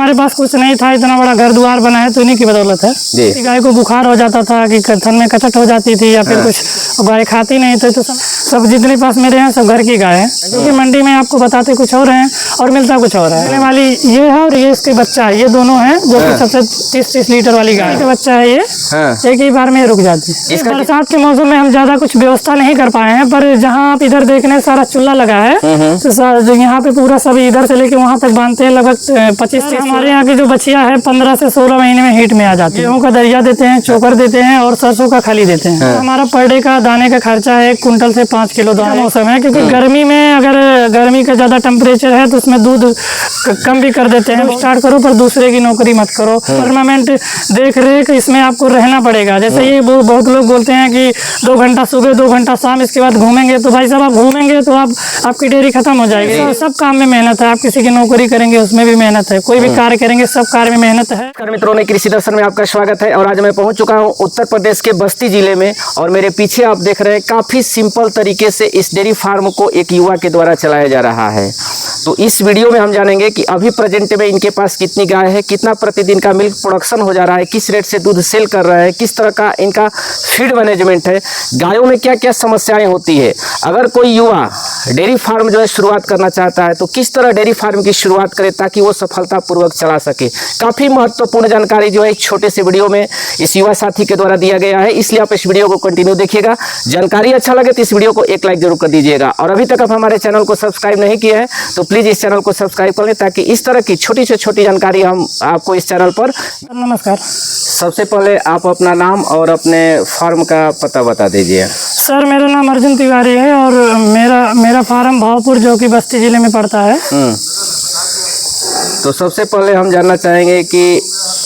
हमारे पास कुछ नहीं था, इतना बड़ा घर द्वार बना है तो इन्हीं की बदौलत है। गाय को बुखार हो जाता था कि थन में कचट हो जाती थी या फिर कुछ, गाय खाती नहीं थी, तो सब जितने पास मेरे हैं सब घर की गाय है। क्योंकि मंडी में आपको बताते कुछ और हैं और मिलता कुछ और है। मिलने वाली ये है और ये इसके बच्चा है, ये दोनों हैं जो कि सबसे 30-30 लीटर वाली गाय का बच्चा है। ये एक ही बार में रुक जाती है। बरसात के मौसम में हम ज्यादा कुछ व्यवस्था नहीं कर पाए हैं, पर जहाँ आप इधर देखने सारा चूल्हा लगा है तो यहाँ पे पूरा सभी इधर से लेके वहाँ तक बांधते हैं। लगभग 25-30 हमारे यहाँ की जो बछिया है 15 से 16 महीने में हीट में आ जाती है। गेहूँ का दरिया देते हैं, चोकर देते हैं और सरसों का खली देते हैं। हमारा पर डे का दाने का खर्चा है 1 कुंटल से 5 किलो दाना। मौसम है क्योंकि गर्मी में अगर गर्मी का ज्यादा टेम्परेचर है तो उसमें दूध कम भी कर देते हैं। स्टार्ट करो पर दूसरे की नौकरी मत करो, परमानेंट देख रेख इसमें आपको रहना पड़ेगा। जैसे ये बहुत लोग बोलते हैं कि 2 घंटा सुबह 2 घंटा शाम इसके बाद घूमेंगे, तो भाई साहब आप घूमेंगे तो आपकी डेयरी खत्म हो जाएगी। तो सब काम में मेहनत है। आप किसी की नौकरी करेंगे उसमें भी मेहनत है, कोई भी कार्य करेंगे सब कार्य में मेहनत है। मित्रों ने कृषि दर्शन में आपका स्वागत है और आज मैं पहुंच चुका हूं उत्तर प्रदेश के बस्ती जिले में और मेरे पीछे आप देख रहे हैं काफी सिंपल तरीके से इस डेयरी फार्म को एक युवा के द्वारा चलाया जा रहा है। तो इस वीडियो में हम जानेंगे कि अभी प्रेजेंट में इनके पास कितनी गाय है, कितना प्रतिदिन का मिल्क प्रोडक्शन हो जा रहा है, किस रेट से दूध सेल कर रहा है, किस तरह का इनका फीड मैनेजमेंट है, गायों में क्या क्या समस्याएं होती है। अगर कोई युवा डेयरी फार्म जो है शुरुआत करना चाहता है तो किस तरह डेयरी फार्म की शुरुआत करे ताकि वो सफलतापूर्वक चला सके। काफ़ी महत्वपूर्ण जानकारी जो है एक छोटे से वीडियो में इस युवा साथी के द्वारा दिया गया है, इसलिए आप इस वीडियो को कंटिन्यू देखिएगा। जानकारी अच्छा लगे तो इस वीडियो को एक लाइक जरूर कर दीजिएगा और अभी तक आप हमारे चैनल को सब्सक्राइब नहीं किए हैं तो प्लीज़ इस चैनल को सब्सक्राइब कर लें ताकि इस तरह की छोटी से छोटी जानकारी हम आपको इस चैनल पर। नमस्कार। सबसे पहले आप अपना नाम और अपने फार्म का पता बता दीजिए। सर मेरा नाम अर्जुन तिवारी है और मेरा फार्म भावपुर जो कि बस्ती जिले में पड़ता है। तो सबसे पहले हम जानना चाहेंगे कि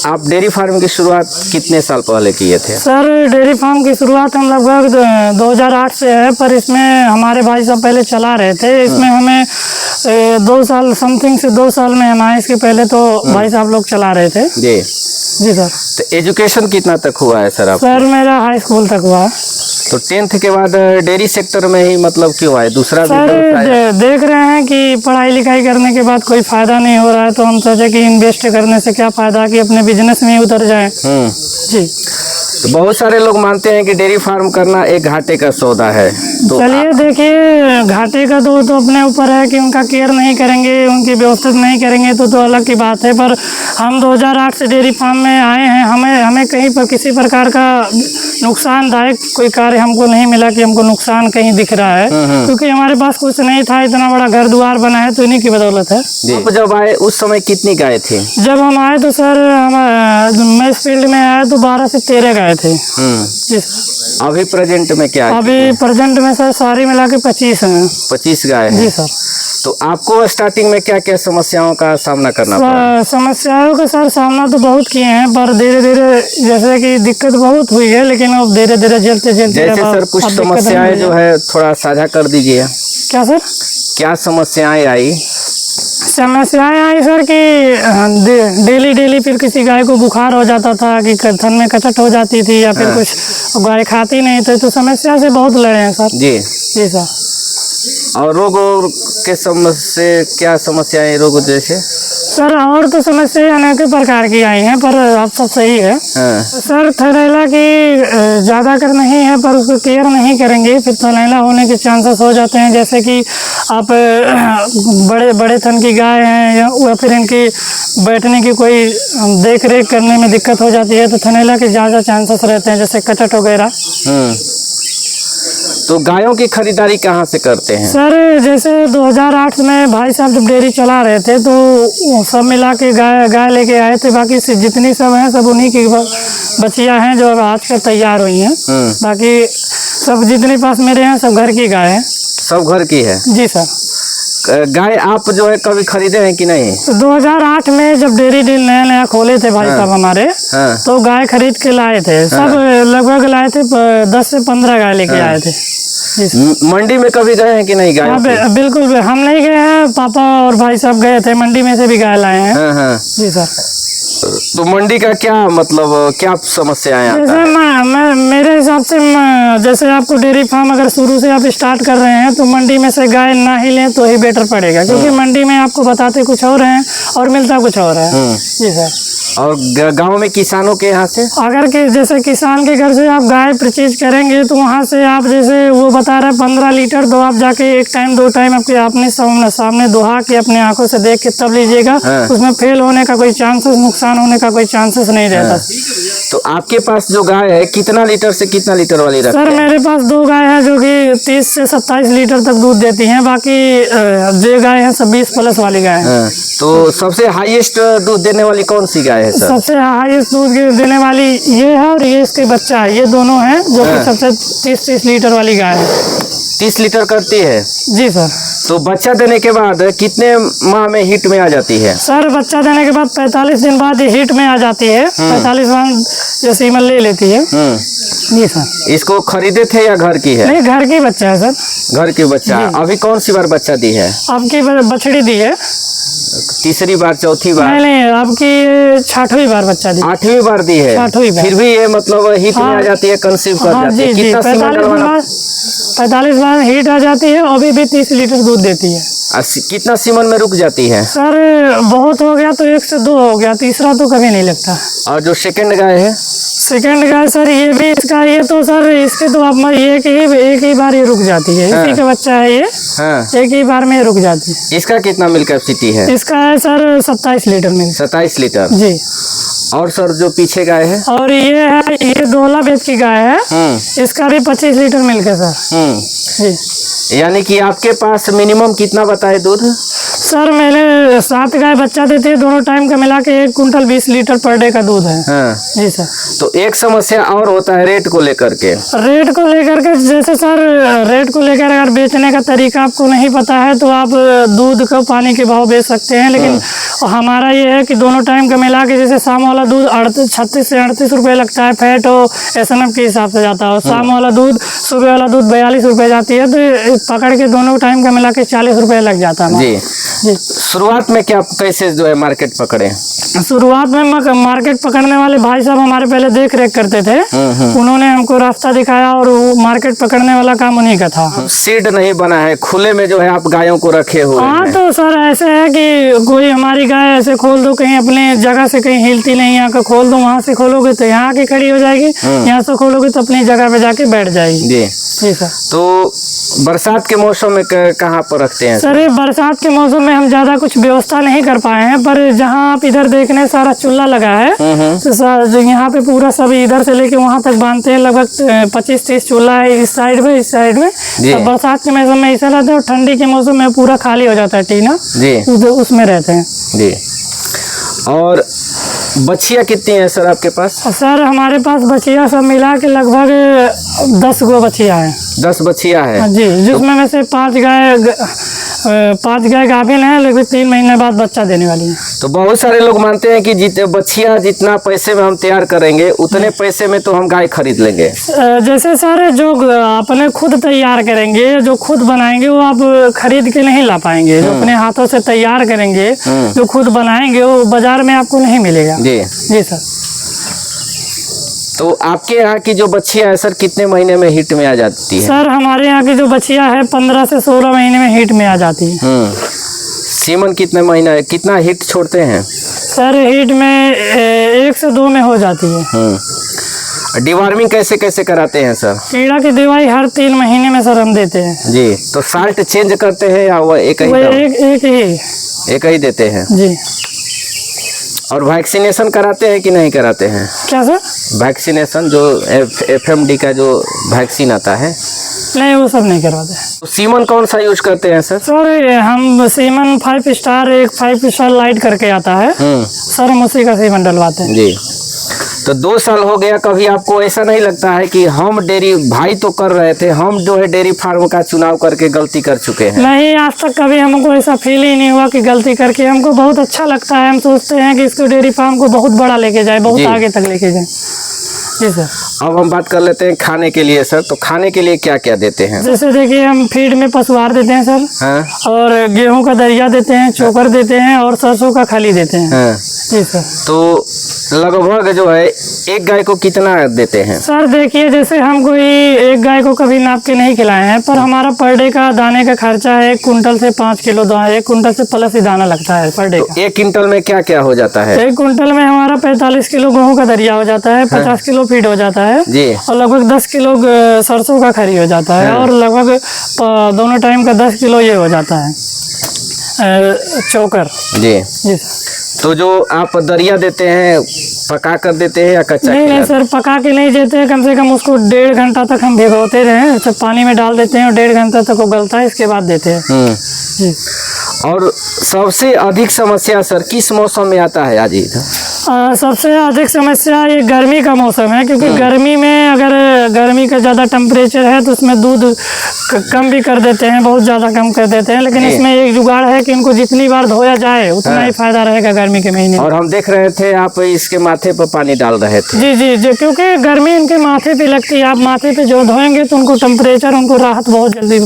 आप डेयरी फार्म की शुरुआत कितने साल पहले किए थे? सर डेयरी फार्म की शुरुआत हम लगभग 2008 से है, पर इसमें हमारे भाई साहब पहले चला रहे थे। इसमें हमें 2 साल समथिंग से 2 साल में हम आए, इसके पहले तो भाई साहब लोग चला रहे थे। जी सर। तो एजुकेशन कितना तक हुआ है सर आप? सर मेरा हाई स्कूल तक हुआ है। तो 10th के बाद डेयरी सेक्टर में ही मतलब क्यों आए? दूसरा सर देख रहे हैं कि पढ़ाई लिखाई करने के बाद कोई फायदा नहीं हो रहा है तो हम सोचे कि इन्वेस्ट करने से क्या फायदा कि अपने बिजनेस में ही उतर जाए। जी। तो बहुत सारे लोग मानते हैं कि डेयरी फार्म करना एक घाटे का सौदा है। तो चलिए देखिए, घाटे का तो अपने ऊपर है कि उनका केयर नहीं करेंगे, उनकी व्यवस्था नहीं करेंगे तो अलग की बात है। पर हम 2008 से डेयरी फार्म में आए हैं, हमें कहीं पर किसी प्रकार का नुकसानदायक कोई कार्य हमको नहीं मिला कि हमको नुकसान कहीं दिख रहा है। क्योंकि हमारे पास कुछ नहीं था, इतना बड़ा घर द्वार बना है तो इन्हीं की बदौलत है। आप जब आए उस समय कितनी गाय थी? जब हम आए तो सर मैं इस फील्ड में आया तो 12 से 13 गाय थे। जी सर। अभी प्रेजेंट में क्या है? अभी प्रेजेंट में सर सारी मिला के 25 हैं। 25 गाय है। जी सर। तो आपको स्टार्टिंग में क्या क्या समस्याओं का सामना करना पड़ा? समस्याओं का सर सामना तो बहुत किए हैं, पर धीरे धीरे जैसे कि दिक्कत बहुत हुई है, लेकिन अब धीरे धीरे झेलते जैसे सर कुछ समस्याएं जो है थोड़ा साझा कर दीजिए। क्या सर? क्या समस्याएं आई? समस्याएं आई सर कि डेली फिर किसी गाय को बुखार हो जाता था कि थन में कचट हो जाती थी या फिर कुछ, गाय खाती नहीं थी, तो समस्या से बहुत लड़े हैं सर। जी सर। और रोग के समस्या, क्या समस्याएं रोग जैसे? सर और तो समस्या अनेक प्रकार की आई हैं, पर आप सब सही है। सर थनैला की ज़्यादा कर नहीं है, पर उसको केयर नहीं करेंगे फिर थनैला होने के चांसेस हो जाते हैं। जैसे कि आप बड़े थन की गाय हैं या फिर इनकी बैठने की कोई देख रेख करने में दिक्कत हो जाती है तो थनैला के ज़्यादा चांसेस रहते हैं, जैसे कचट वगैरह। तो गायों की खरीदारी कहाँ से करते हैं? सर जैसे 2008 में भाई साहब जब डेयरी चला रहे थे तो सब मिला के गाय लेके आए थे। बाकी जितनी सब हैं सब उन्हीं की बच्चियाँ हैं जो आज कल तैयार हुई हैं। बाकी सब जितने पास मेरे हैं सब घर की गाय हैं। सब घर की है? जी सर। गाय आप जो है कभी खरीदे हैं कि नहीं? तो 2008 में जब डेयरी डील नया खोले थे भाई साहब हमारे, तो गाय खरीद के लाए थे। सब लगभग लाए थे 10 से 15 गाय लेके आए थे। मंडी में कभी गए हैं कि नहीं गाय? बिल्कुल हम नहीं गए हैं, पापा और भाई साहब गए थे, मंडी में से भी गाय लाए हैं। जी सर। तो मंडी का क्या मतलब क्या समस्याएं आता जैसे मैं मेरे हिसाब से जैसे आपको डेयरी फार्म अगर शुरू से आप स्टार्ट कर रहे हैं तो मंडी में से गाय ना ही लें तो ही बेटर पड़ेगा, क्योंकि मंडी में आपको बताते कुछ और हैं और मिलता कुछ और है। जी सर। और गांव में किसानों के यहाँ से अगर कि जैसे किसान के घर से आप गाय परचेज करेंगे तो वहाँ से आप जैसे वो बता रहे 15 लीटर, तो आप जाके एक टाइम 2 टाइम आपके आपने सामने दुहा के अपने आंखों से देख के तब लीजिएगा। उसमें फेल होने का कोई चांसेस, नुकसान होने का कोई चांसेस नहीं रहता। तो आपके पास जो गाय है कितना लीटर से कितना लीटर वाली रखते हैं? सर मेरे पास 2 गाय है जो कि 30 से 27 लीटर तक दूध देती हैं, बाकी जो गाय है सब 20 प्लस वाली गाय है। तो सबसे हाईएस्ट दूध देने वाली कौन सी गाय है सर? सबसे हाईएस्ट दूध देने वाली ये है और ये इसके बच्चा है, ये दोनों हैं जो कि सबसे 30 लीटर वाली गाय है। 30 लीटर करती है? जी सर। तो बच्चा देने के बाद कितने माह में हीट में आ जाती है? सर बच्चा देने के बाद 45 दिन बाद ये हीट में आ जाती है। 45 दिन जो सीमन ले लेती है। जी सर। इसको खरीदे थे या घर की है? नहीं, घर की बच्चा है सर। घर की बच्चा। अभी कौन सी बार बच्चा दी है? आपकी बछड़ी दी है। तीसरी बार, चौथी बार? नहीं, आपकी 6वीं बार बच्चा दी। 8वीं बार दी है? 8वीं बार। फिर भी ये मतलब हीट में आ जाती है, कंसीव कर जाती है। कितना सीमन डलवाना? 45 बार हीट आ जाती है, अभी भी 30 लीटर दूध देती है। कितना सीमन में रुक जाती है? सर बहुत हो गया तो 1 से 2 हो गया, तीसरा तो कभी नहीं लगता। और जो सेकंड गाय है? सेकंड गाय सर ये भी इसका ये तो सर इसके तो आप एक ही बार ये रुक जाती है। इसी का बच्चा है ये। एक ही बार में रुक जाती है। इसका कितना मिल्क कैपेसिटी है? इसका है सर 27 लीटर मिल्क। 27 लीटर? जी। और सर जो पीछे गाय है? और ये डोला बेच की गाय है। इसका भी 25 लीटर मिल्क है सर। जी। यानी कि आपके पास मिनिमम कितना बताए दूध? सर मेरे 7 गाय बच्चा देते हैं, दोनों टाइम का मिला के 1 कुंटल 20 लीटर पर डे का दूध है। जी सर। तो एक समस्या और होता है रेट को लेकर के। रेट को लेकर के जैसे सर रेट को लेकर अगर बेचने का तरीका आपको नहीं पता है तो आप दूध को पानी के भाव बेच सकते हैं, लेकिन हमारा ये है कि दोनों टाइम का मिला के जैसे शाम वाला दूध 36 से 38 रुपये लगता है, फैट और SNF के हिसाब से जाता है। शाम वाला दूध, सुबह वाला दूध 42 रुपये जाती है, तो पकड़ के दोनों टाइम का मिला के 40 रुपये लग जाता है। जी। शुरुआत में क्या कैसे जो है मार्केट पकड़े? शुरुआत में मार्केट पकड़ने वाले भाई साहब हमारे पहले देख रेख करते थे। उन्होंने हमको रास्ता दिखाया और वो मार्केट पकड़ने वाला काम उन्हीं का था। सीड नहीं बना है, खुले में जो है आप गायों को रखे हुए? हाँ, तो सर ऐसे है कि कोई हमारी गाय ऐसे खोल दो कहीं अपने जगह से, कहीं हिलती नहीं, यहाँ का खोल दो, वहाँ से खोलोगे तो यहाँ की खड़ी हो जाएगी, यहाँ से खोलोगे तो अपनी जगह पे जाके बैठ जाएगी। जी सर। तो बरसात के मौसम में कहाँ पर रखते हैं? सर बरसात के मौसम में हम ज्यादा कुछ व्यवस्था नहीं कर पाए हैं, पर जहाँ आप इधर देखने सारा चूल्हा लगा है, तो यहाँ पे पूरा सब इधर से लेके वहाँ तक बांधते हैं। लगभग 25-30 चूल्हा है इस साइड में, इस साइड में। तो बरसात के मौसम में ऐसा रहता है और ठंडी के मौसम में पूरा खाली हो जाता है टीना, उसमें रहते हैं। जी। और बछिया कितनी है सर आपके पास? सर हमारे पास बछिया सब मिला के लगभग 10 गो बछिया है। 10 बछिया है? जी, जिसमें में से 5 गाय गाभिन है, लेकिन 3 महीने बाद बच्चा देने वाली है। तो बहुत सारे लोग मानते हैं कि बछिया जितना पैसे में हम तैयार करेंगे उतने पैसे में तो हम गाय खरीद लेंगे। जैसे सर जो अपने खुद तैयार करेंगे, जो खुद बनाएंगे, वो आप खरीद के नहीं ला पाएंगे। जो अपने हाथों से तैयार करेंगे, जो खुद बनाएंगे, वो बाजार में आपको नहीं मिलेगा। जी सर। तो आपके यहाँ की जो बछिया है सर कितने महीने में हीट में आ जाती है? सर हमारे यहाँ की जो बछिया है 15 से 16 महीने में हीट में आ जाती है। सीमन कितने महीना है, कितना हीट छोड़ते हैं? सर हीट में 1 से 2 में हो जाती है। डिवार्मिंग कैसे कैसे कराते हैं सर? कीड़ा की दवाई हर 3 महीने में सर हम देते हैं। जी। तो साल्ट चेंज करते हैं या वो एक ही देते हैं? जी। और वैक्सीनेशन कराते हैं कि नहीं कराते हैं? क्या सर? वैक्सीनेशन जो FMD का जो वैक्सीन आता है? नहीं, वो सब नहीं करवाते। तो सीमन कौन सा यूज करते हैं सर? सर हम सीमन 5 स्टार, एक 5 स्टार लाइट करके आता है सर, हम उसी का सीमन डलवाते हैं। जी। तो 2 साल हो गया, कभी आपको ऐसा नहीं लगता है कि हम डेयरी भाई तो कर रहे थे, हम जो है डेयरी फार्म का चुनाव करके गलती कर चुके हैं? नहीं, आज तक कभी हमको ऐसा फील ही नहीं हुआ कि गलती करके। हमको बहुत अच्छा लगता है, हम सोचते हैं कि इसको डेयरी फार्म को बहुत बड़ा लेके जाए, बहुत आगे तक लेके जाए। जी सर। अब हम बात कर लेते हैं खाने के लिए सर। तो खाने के लिए क्या क्या देते हैं? जैसे देखिए हम फीड में पशुआर देते हैं सर। हाँ। और गेहूं का दरिया देते हैं, चोकर देते हैं और सरसों का खली देते हैं। हाँ। जी सर। तो लगभग जो है एक गाय को कितना देते हैं? सर देखिए जैसे हम कोई एक गाय को कभी नाप के नहीं खिलाए हैं, पर हमारा पर डे का दाने का खर्चा है 1 कुंटल से 5 किलो 1 कुंटल से प्लस ही दाना लगता है पर डे का। 1 क्विंटल में क्या क्या हो जाता है? 1 कुंटल में हमारा 45 किलो गेहूं का दरिया हो जाता है, 50 किलो फीड हो जाता है जी। और लगभग 10 किलो सरसों का खरी हो जाता है और लगभग दोनों टाइम का 10 किलो ये हो जाता है चोकर। जी जी। तो जो आप दरिया देते हैं पका कर देते हैं या कच्चा? नहीं सर, पका के नहीं देते हैं। कम से कम उसको 1.5 घंटा तक हम भिगोते रहे, सब पानी में डाल देते हैं और 1.5 घंटा तक वो गलता है, इसके बाद देते हैं। जी। और सबसे अधिक समस्या सर किस मौसम में आता है आज इधर? सबसे अधिक समस्या ये गर्मी का मौसम है, क्योंकि गर्मी में अगर गर्मी का ज़्यादा टेम्परेचर है तो उसमें दूध कम भी कर देते हैं, बहुत ज़्यादा कम कर देते हैं। लेकिन इसमें एक जुगाड़ है कि इनको जितनी बार धोया जाए उतना ही फायदा रहेगा गर्मी के महीने। और हम देख रहे थे आप इसके माथे पर पानी डाल रहे थे। जी जी जी, क्योंकि गर्मी इनके माथे पे लगती है। आप माथे पे जो धोएंगे तो उनको टेम्परेचर, उनको राहत बहुत जल्दी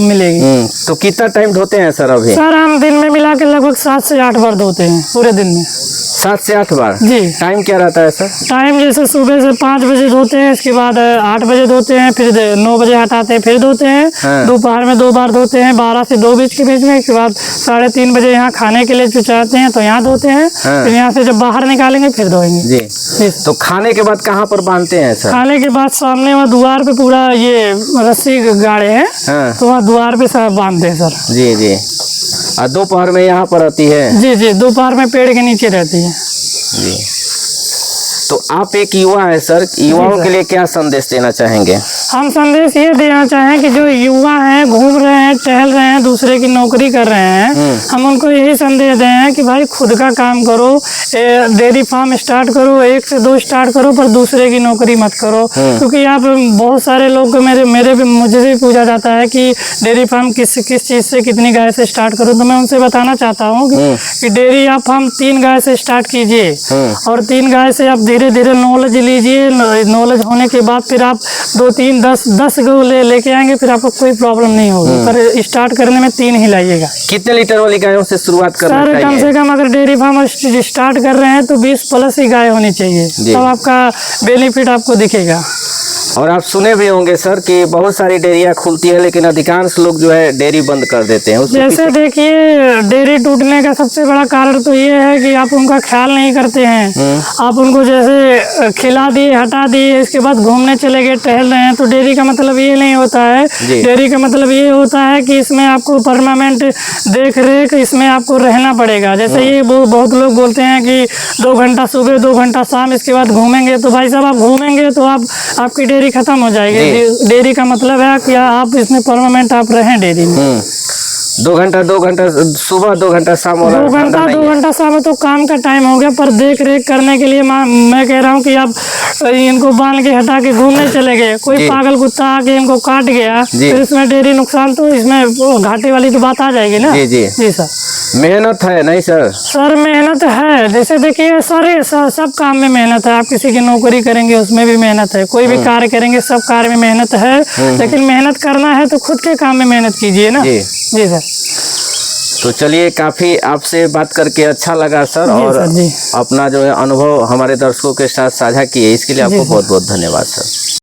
मिलेगी। तो कितना टाइम धोते हैं सर अभी? सर हम दिन में मिला के लगभग 7 से 8 बार धोते हैं पूरे दिन में। 7 से 8 बार? जी। टाइम क्या रहता है सर? टाइम जैसे सुबह से 5 बजे धोते हैं, इसके बाद 8 बजे धोते हैं, फिर 9 बजे हटाते हैं, फिर धोते हैं। दोपहर में 2 बार धोते हैं 12 से 2 बीच के बीच में। इसके बाद 3:30 बजे यहाँ खाने के लिए जो चाहते हैं तो यहाँ धोते हैं। फिर यहाँ से जब बाहर निकालेंगे फिर धोएंगे। जी। तो खाने के बाद कहाँ पर बांधते हैं सर? खाने के बाद सामने वहाँ द्वार पे पूरा ये रस्सी गाड़े हैं, तो वहाँ द्वार पे सब बांधते हैं सर। जी जी। और दोपहर में यहाँ पर आती है? जी जी, दोपहर में पेड़ के नीचे रहती है। जी। तो आप एक युवा है सर, युवाओं के लिए क्या संदेश देना चाहेंगे? हम संदेश ये देना चाहें कि जो युवा हैं, घूम रहे हैं, टहल रहे हैं, दूसरे की नौकरी कर रहे हैं, हम उनको यही संदेश दें कि भाई खुद का काम करो, डेयरी फार्म स्टार्ट करो, 1 से 2 स्टार्ट करो, पर दूसरे की नौकरी मत करो। क्योंकि आप बहुत सारे लोग मुझे भी पूछा जाता है कि डेयरी फार्म किस चीज़ से, कितनी गाय से स्टार्ट करूँ। तो मैं उनसे बताना चाहता हूँ कि डेयरी आप हम 3 गाय से स्टार्ट कीजिए और 3 गाय से आप धीरे धीरे नॉलेज लीजिए। नॉलेज होने के बाद फिर आप 2, 3, 10 गौ लेके आएंगे, फिर आपको कोई प्रॉब्लम नहीं होगी। पर स्टार्ट करने में 3 ही लाइएगा। कितने लीटर वाली गायों से शुरुआत करना चाहिए? कम से कम अगर डेयरी फार्म स्टार्ट कर रहे हैं तो 20 प्लस ही गाय होनी चाहिए, तब आपका बेनिफिट आपको दिखेगा। और आप सुने भी होंगे सर कि बहुत सारी डेयरियाँ खुलती है, लेकिन अधिकांश लोग जो है डेयरी बंद कर देते हैं। जैसे देखिए डेयरी टूटने का सबसे बड़ा कारण तो ये है कि आप उनका ख्याल नहीं करते हैं। आप उनको जैसे खिला दिए, हटा दिए, इसके बाद घूमने चले गए, टहल रहे हैं। तो डेयरी का मतलब ये नहीं होता है। डेयरी का मतलब ये होता है कि इसमें आपको परमानेंट देख रेख, इसमें आपको रहना पड़ेगा। जैसे ये बहुत लोग बोलते हैं कि 2 घंटा सुबह 2 घंटा शाम, इसके बाद घूमेंगे। तो भाई साहब आप घूमेंगे तो आपकी डेयरी खत्म हो जाएगी। डेयरी का मतलब है कि आप इसमें परमानेंट आप रहें डेयरी में। 2 घंटा सुबह, 2 घंटा शाम, 2 घंटा शाम तो काम का टाइम हो गया। पर देख रेख करने के लिए मैं कह रहा हूँ कि आप इनको बांध के हटा के घूमने चले गए, कोई पागल कुत्ता आके इनको काट गया, फिर इसमें डेयरी नुकसान, तो इसमें घाटे वाली तो बात आ जाएगी ना। जी सर। मेहनत है नहीं सर? सर मेहनत है। जैसे देखिए सब काम में मेहनत है। आप किसी की नौकरी करेंगे उसमें भी मेहनत है, कोई भी कार्य करेंगे सब कार्य में मेहनत है। लेकिन मेहनत करना है तो खुद के काम में मेहनत कीजिए ना। जी सर। तो चलिए, काफ़ी आपसे बात करके अच्छा लगा सर, और अपना जो है अनुभव हमारे दर्शकों के साथ साझा किए, इसके लिए आपको बहुत बहुत धन्यवाद सर।